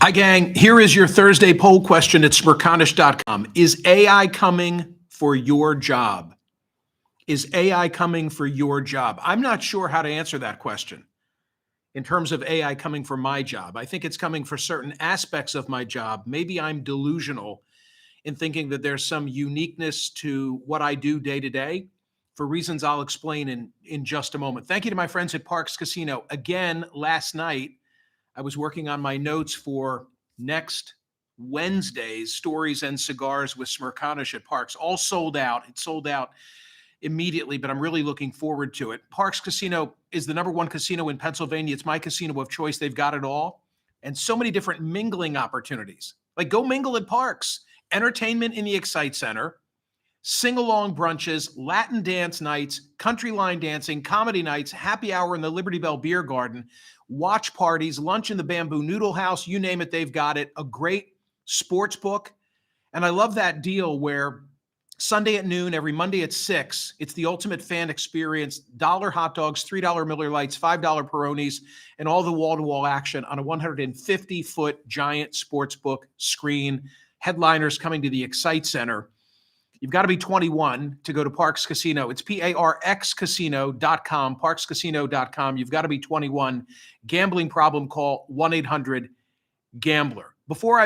Hi, gang. Here is your Thursday poll question at Smerconish.com. Is AI coming for your job? Is AI coming for your job? I'm not sure how to answer that question in terms of AI coming for my job. I think it's coming for certain aspects of my job. Maybe I'm delusional in thinking that there's some uniqueness to what I do day to day for reasons I'll explain in just a moment. Thank you to my friends at Parx Casino. Again, last night, I was working on my notes for next Wednesday's Stories and Cigars with Smerconish at Parx. All sold out. It sold out immediately, but I'm really looking forward to it. Parx Casino is the #1 casino in Pennsylvania. It's my casino of choice. They've got it all. And so many different mingling opportunities. Like go mingle at Parx. Entertainment in the Excite Center, sing-along brunches, Latin dance nights, country line dancing, comedy nights, happy hour in the Liberty Bell Beer Garden, watch parties, lunch in the Bamboo Noodle House, you name it, they've got it. A great sports book. And I love that deal where Sunday at noon, every Monday at 6, it's the ultimate fan experience. $1 hot dogs, $3 Miller Lights, $5 Peronis, and all the wall-to-wall action on a 150-foot giant sports book screen. Headliners coming to the Excite Center. You've got to be 21 to go to Parx Casino. It's PARXcasino.com, parxcasino.com. You've got to be 21. Gambling problem, call 1-800-GAMBLER. Before I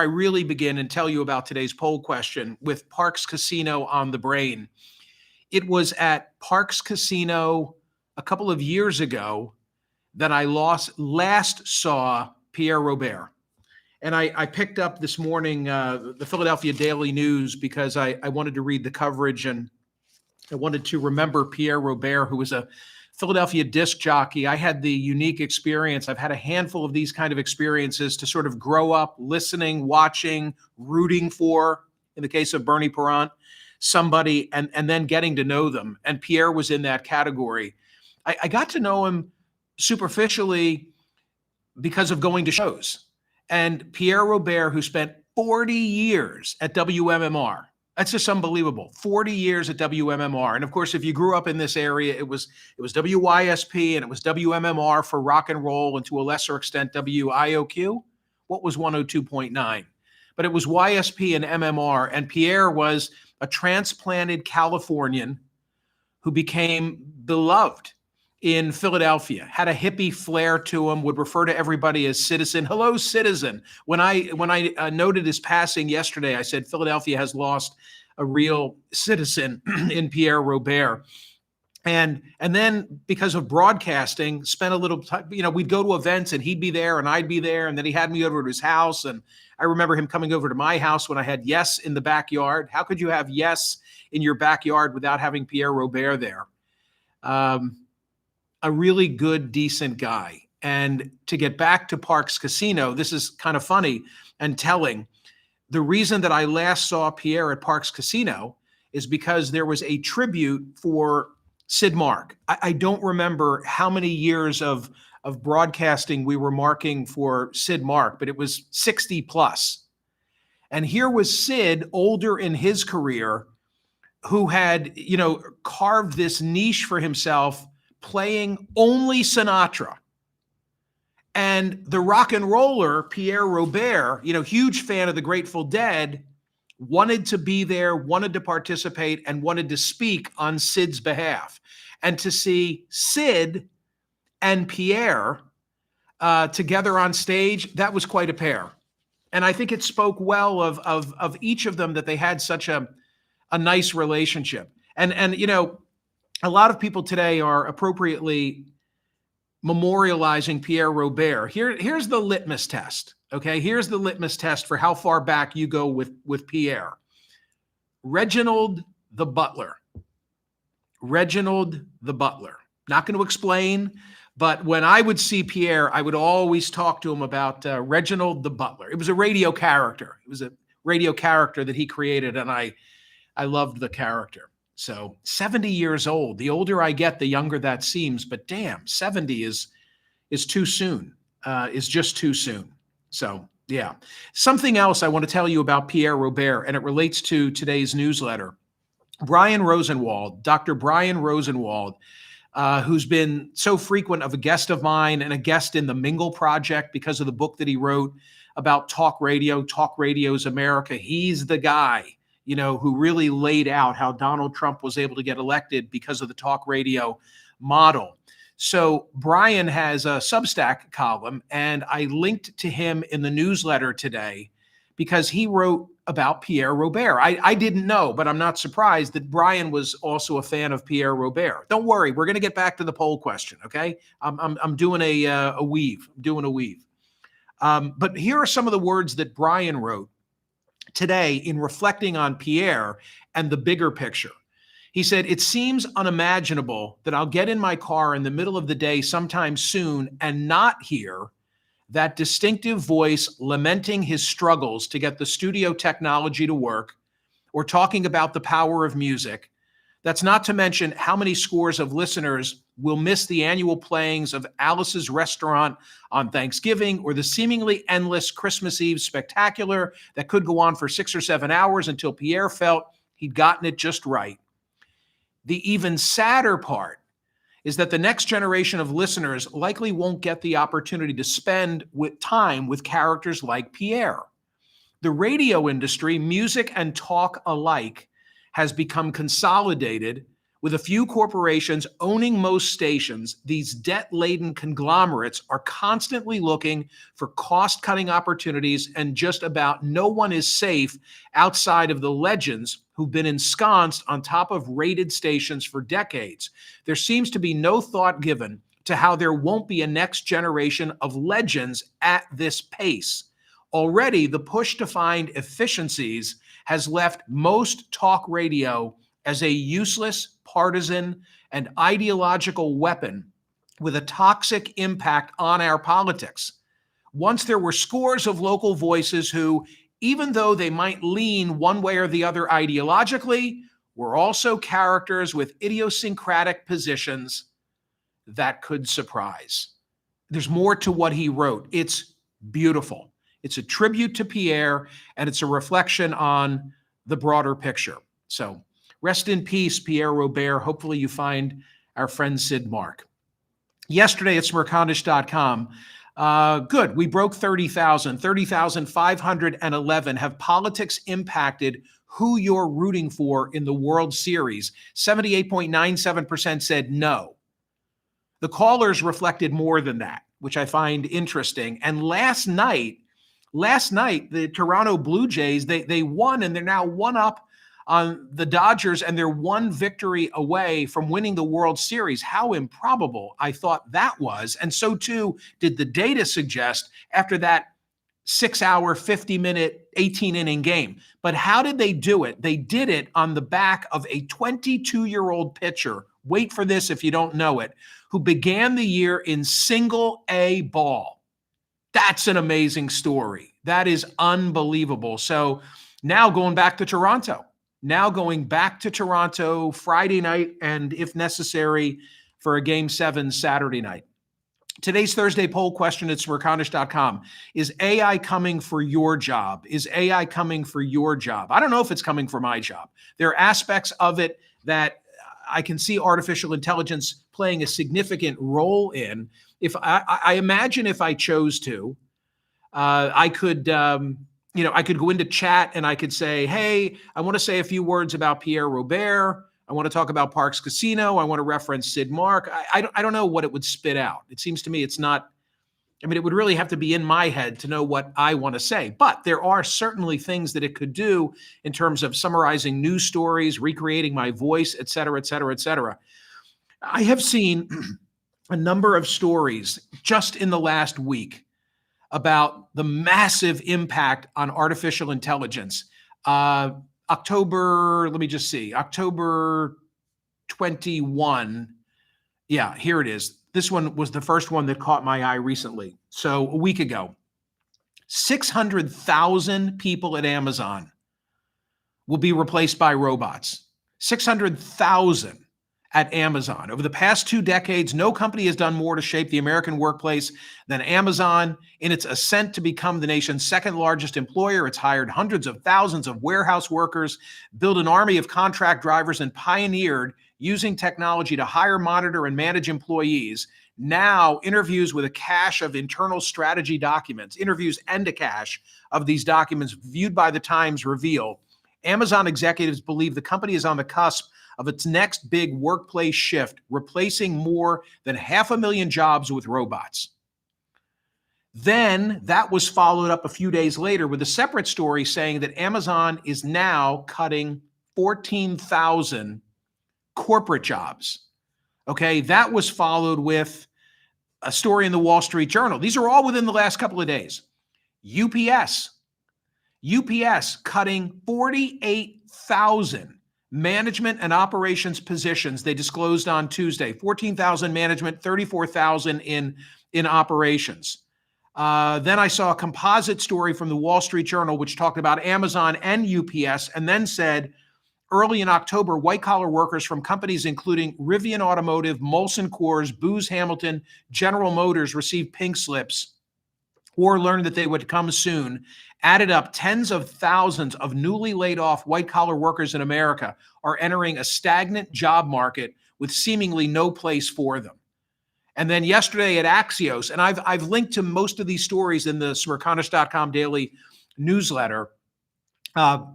really begin and tell you about today's poll question with Parx Casino on the brain, it was at Parx Casino a couple of years ago that I last saw Pierre Robert. And I picked up this morning the Philadelphia Daily News because I wanted to read the coverage and I wanted to remember Pierre Robert, who was a Philadelphia disc jockey. I had the unique experience. I've had a handful of these kind of experiences to sort of grow up listening, watching, rooting for, in the case of Bernie Parent, somebody, and then getting to know them. And Pierre was in that category. I got to know him superficially because of going to shows. And Pierre Robert, who spent 40 years at WMMR. That's just unbelievable. 40 years at WMMR. And of course, if you grew up in this area, it was WYSP and it was WMMR for rock and roll and to a lesser extent WIOQ. What was 102.9? But it was YSP and MMR. And Pierre was a transplanted Californian who became beloved in Philadelphia, had a hippie flair to him, would refer to everybody as citizen. Hello, citizen. When I noted his passing yesterday, I said Philadelphia has lost a real citizen in Pierre Robert. And then because of broadcasting, spent a little time, we'd go to events and he'd be there and I'd be there. And then he had me over to his house. And I remember him coming over to my house when I had Yes in the backyard. How could you have Yes in your backyard without having Pierre Robert there? A really good, decent guy. And to get back to Parx Casino, this is kind of funny and telling. The reason that I last saw Pierre at Parx Casino is because there was a tribute for Sid Mark. I don't remember how many years of broadcasting we were marking for Sid Mark, but it was 60 plus. And here was Sid, older in his career, who had, carved this niche for himself playing only Sinatra. And the rock and roller, Pierre Robert, huge fan of the Grateful Dead, wanted to be there, wanted to participate, and wanted to speak on Sid's behalf. And to see Sid and Pierre together on stage, that was quite a pair. And I think it spoke well of each of them that they had such a nice relationship. And a lot of people today are appropriately memorializing Pierre Robert. Here's the litmus test, okay? Here's the litmus test for how far back you go with Pierre. Reginald the Butler. Reginald the Butler. Not going to explain, but when I would see Pierre, I would always talk to him about Reginald the Butler. It was a radio character. It was a radio character that he created, and I loved the character. So 70 years old. The older I get, the younger that seems. But damn, 70 is too soon. Is just too soon. So yeah. Something else I want to tell you about Pierre Robert, and it relates to today's newsletter. Brian Rosenwald, Dr. Brian Rosenwald, who's been so frequent of a guest of mine and a guest in the Mingle Project because of the book that he wrote about talk radio, Talk Radio's America. He's the guy, who really laid out how Donald Trump was able to get elected because of the talk radio model. So Brian has a Substack column, and I linked to him in the newsletter today because he wrote about Pierre Robert. I didn't know, but I'm not surprised that Brian was also a fan of Pierre Robert. Don't worry, we're going to get back to the poll question, okay? I'm doing a weave. I'm doing a weave. But here are some of the words that Brian wrote today in reflecting on Pierre and the bigger picture. He said, "It seems unimaginable that I'll get in my car in the middle of the day sometime soon and not hear that distinctive voice lamenting his struggles to get the studio technology to work or talking about the power of music. That's not to mention how many scores of listeners will miss the annual playings of Alice's Restaurant on Thanksgiving or the seemingly endless Christmas Eve spectacular that could go on for 6 or 7 hours until Pierre felt he'd gotten it just right. The even sadder part is that the next generation of listeners likely won't get the opportunity to spend time with characters like Pierre. The radio industry, music and talk alike, has become consolidated with a few corporations owning most stations. These debt-laden conglomerates are constantly looking for cost-cutting opportunities, and just about no one is safe outside of the legends who've been ensconced on top of rated stations for decades. There seems to be no thought given to how there won't be a next generation of legends at this pace. Already, the push to find efficiencies has left most talk radio as a useless, partisan, and ideological weapon with a toxic impact on our politics. Once there were scores of local voices who, even though they might lean one way or the other ideologically, were also characters with idiosyncratic positions that could surprise. There's more to what he wrote. It's beautiful. It's a tribute to Pierre, and it's a reflection on the broader picture. So rest in peace, Pierre Robert. Hopefully you find our friend Sid Mark. Yesterday at Smerconish.com, good, we broke 30,000, 30,511. Have politics impacted who you're rooting for in the World Series? 78.97% said no. The callers reflected more than that, which I find interesting. And last night, the Toronto Blue Jays, they won, and they're now one up on the Dodgers, and they're one victory away from winning the World Series. How improbable I thought that was. And so too did the data suggest after that 6-hour, 50-minute, 18-inning game. But how did they do it? They did it on the back of a 22-year-old pitcher. Wait for this if you don't know it, who began the year in single A ball. That's an amazing story. That is unbelievable. So now going back to Toronto Friday night, and if necessary, for a Game 7 Saturday night. Today's Thursday poll question at Smerconish.com. Is AI coming for your job? Is AI coming for your job? I don't know if it's coming for my job. There are aspects of it that I can see artificial intelligence playing a significant role in. If I imagine if I chose to, I could go into chat and I could say, hey, I want to say a few words about Pierre Robert. I want to talk about Parks Casino. I want to reference Sid Mark. I don't know what it would spit out. It seems to me it's not, it would really have to be in my head to know what I want to say. But there are certainly things that it could do in terms of summarizing news stories, recreating my voice, et cetera, et cetera, et cetera. I have seen a number of stories just in the last week about the massive impact on artificial intelligence. October 21. Yeah, here it is. This one was the first one that caught my eye recently. So a week ago, 600,000 people at Amazon will be replaced by robots. 600,000 at Amazon. Over the past 2 decades, no company has done more to shape the American workplace than Amazon. In its ascent to become the nation's second largest employer, it's hired hundreds of thousands of warehouse workers, built an army of contract drivers, and pioneered using technology to hire, monitor, and manage employees. Now, interviews with a cache of internal strategy documents, interviews and a cache of these documents viewed by the Times reveal Amazon executives believe the company is on the cusp of its next big workplace shift, replacing more than 500,000 jobs with robots. Then that was followed up a few days later with a separate story saying that Amazon is now cutting 14,000 corporate jobs. Okay, that was followed with a story in the Wall Street Journal. These are all within the last couple of days. UPS cutting 48,000 management and operations positions. They disclosed on Tuesday, 14,000 management, 34,000 in operations. Then I saw a composite story from the Wall Street Journal, which talked about Amazon and UPS, and then said, early in October, white-collar workers from companies including Rivian Automotive, Molson Coors, Booz Hamilton, General Motors received pink slips or learned that they would come soon, added up tens of thousands of newly laid off white-collar workers in America are entering a stagnant job market with seemingly no place for them. And then yesterday at Axios, and I've linked to most of these stories in the Smerconish.com daily newsletter,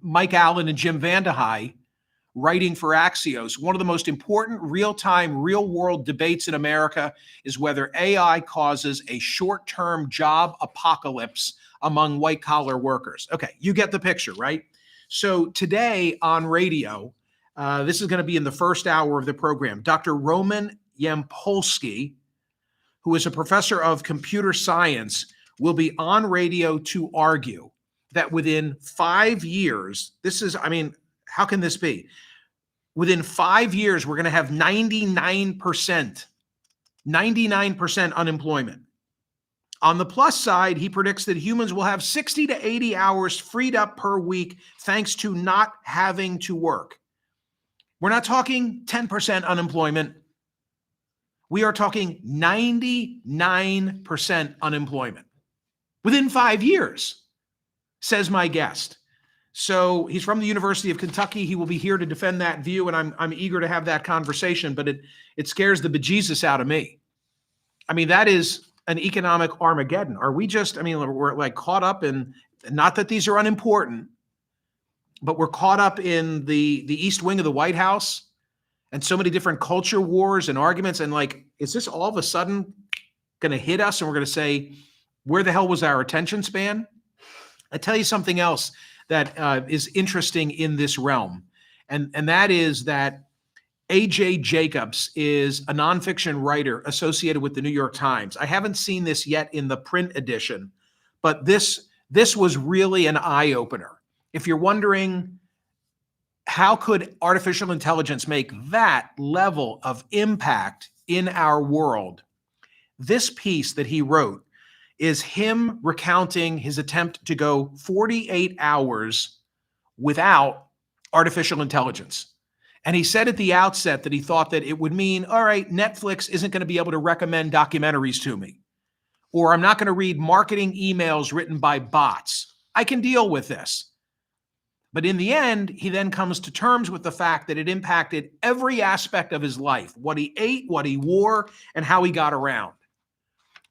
Mike Allen and Jim Vandehei, writing for Axios, one of the most important real-time, real-world debates in America is whether AI causes a short-term job apocalypse among white-collar workers. Okay, you get the picture, right? So today on radio, this is going to be in the first hour of the program, Dr. Roman Yampolsky, who is a professor of computer science, will be on radio to argue that within 5 years, how can this be? Within 5 years, we're going to have 99% unemployment. On the plus side, he predicts that humans will have 60 to 80 hours freed up per week thanks to not having to work. We're not talking 10% unemployment. We are talking 99% unemployment within 5 years, says my guest. So he's from the University of Kentucky. He will be here to defend that view, and I'm eager to have that conversation, but it scares the bejesus out of me. I mean, that is an economic Armageddon. Are we just, we're like caught up in, not that these are unimportant, but we're caught up in the East Wing of the White House and so many different culture wars and arguments. And like, is this all of a sudden going to hit us and we're going to say, where the hell was our attention span? I tell you something else that is interesting in this realm. And that is that A.J. Jacobs is a nonfiction writer associated with the New York Times. I haven't seen this yet in the print edition, but this was really an eye-opener. If you're wondering, how could artificial intelligence make that level of impact in our world? This piece that he wrote is him recounting his attempt to go 48 hours without artificial intelligence. And he said at the outset that he thought that it would mean, all right, Netflix isn't going to be able to recommend documentaries to me, or I'm not going to read marketing emails written by bots. I can deal with this. But in the end, he then comes to terms with the fact that it impacted every aspect of his life, what he ate, what he wore, and how he got around.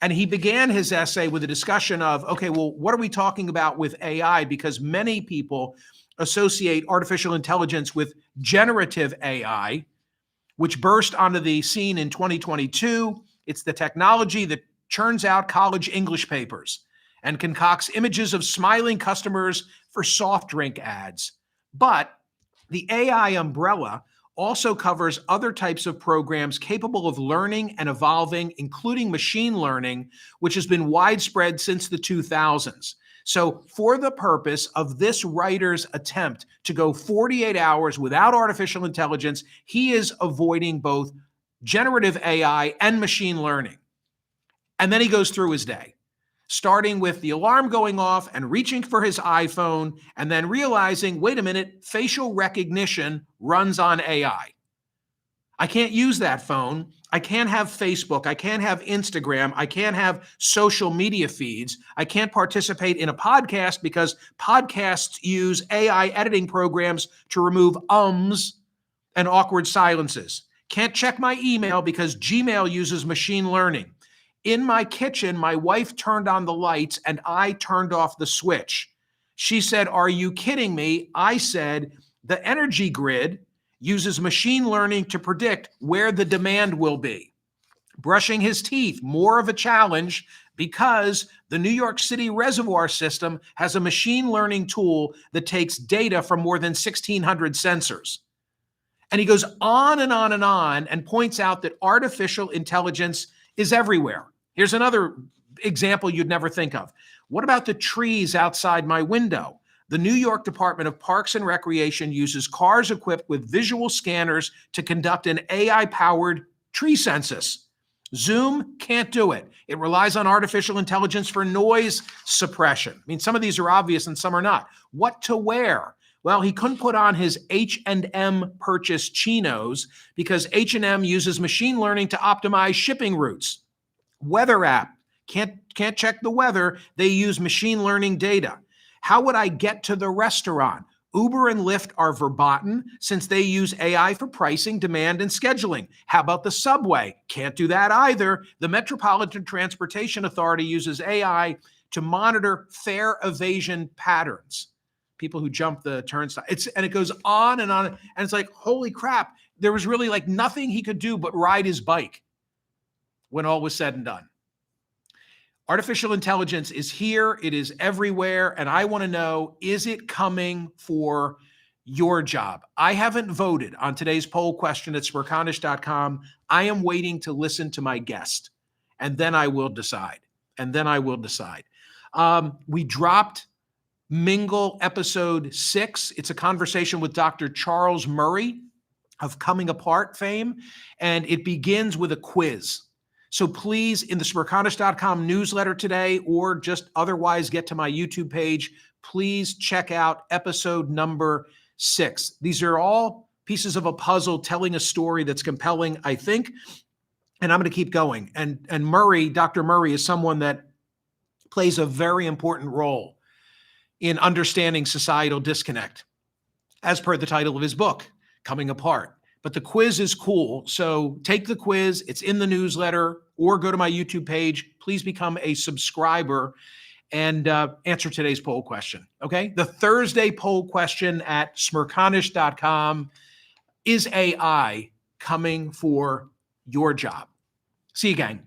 And he began his essay with a discussion of, okay, well, what are we talking about with AI? Because many people associate artificial intelligence with generative AI, which burst onto the scene in 2022. It's the technology that churns out college English papers and concocts images of smiling customers for soft drink ads. But the AI umbrella also covers other types of programs capable of learning and evolving, including machine learning, which has been widespread since the 2000s. So for the purpose of this writer's attempt to go 48 hours without artificial intelligence, he is avoiding both generative AI and machine learning. And then he goes through his day, starting with the alarm going off and reaching for his iPhone, and then realizing, wait a minute, facial recognition runs on AI. I can't use that phone. I can't have Facebook. I can't have Instagram. I can't have social media feeds. I can't participate in a podcast because podcasts use AI editing programs to remove ums and awkward silences. Can't check my email because Gmail uses machine learning. In my kitchen, my wife turned on the lights and I turned off the switch. She said, "Are you kidding me?" I said, "The energy grid uses machine learning to predict where the demand will be." Brushing his teeth, more of a challenge because the New York City reservoir system has a machine learning tool that takes data from more than 1,600 sensors. And he goes on and on and on and points out that artificial intelligence is everywhere. Here's another example you'd never think of. What about the trees outside my window? The New York Department of Parks and Recreation uses cars equipped with visual scanners to conduct an AI-powered tree census. Zoom can't do it. It relies on artificial intelligence for noise suppression. I mean, some of these are obvious and some are not. What to wear? Well, he couldn't put on his H&M purchase chinos because H&M uses machine learning to optimize shipping routes. Weather app, can't check the weather. They use machine learning data. How would I get to the restaurant? Uber and Lyft are verboten since they use AI for pricing, demand, and scheduling. How about the subway? Can't do that either. The Metropolitan Transportation Authority uses AI to monitor fare evasion patterns. People who jump the turnstile. And it goes on. And it's like, holy crap, there was really like nothing he could do but ride his bike when all was said and done. Artificial intelligence is here. It is everywhere. And I want to know, is it coming for your job? I haven't voted on today's poll question at Smerconish.com. I am waiting to listen to my guest, and then I will decide. We dropped Mingle episode 6. It's a conversation with Dr. Charles Murray of Coming Apart fame, and it begins with a quiz. So please, in the Smerconish.com newsletter today, or just otherwise get to my YouTube page, please check out episode number 6. These are all pieces of a puzzle telling a story that's compelling, I think, and I'm going to keep going. And Murray, Dr. Murray, is someone that plays a very important role in understanding societal disconnect, as per the title of his book, Coming Apart. But the quiz is cool. So take the quiz. It's in the newsletter, or go to my YouTube page. Please become a subscriber and answer today's poll question. Okay. The Thursday poll question at Smerconish.com: is AI coming for your job? See you, gang.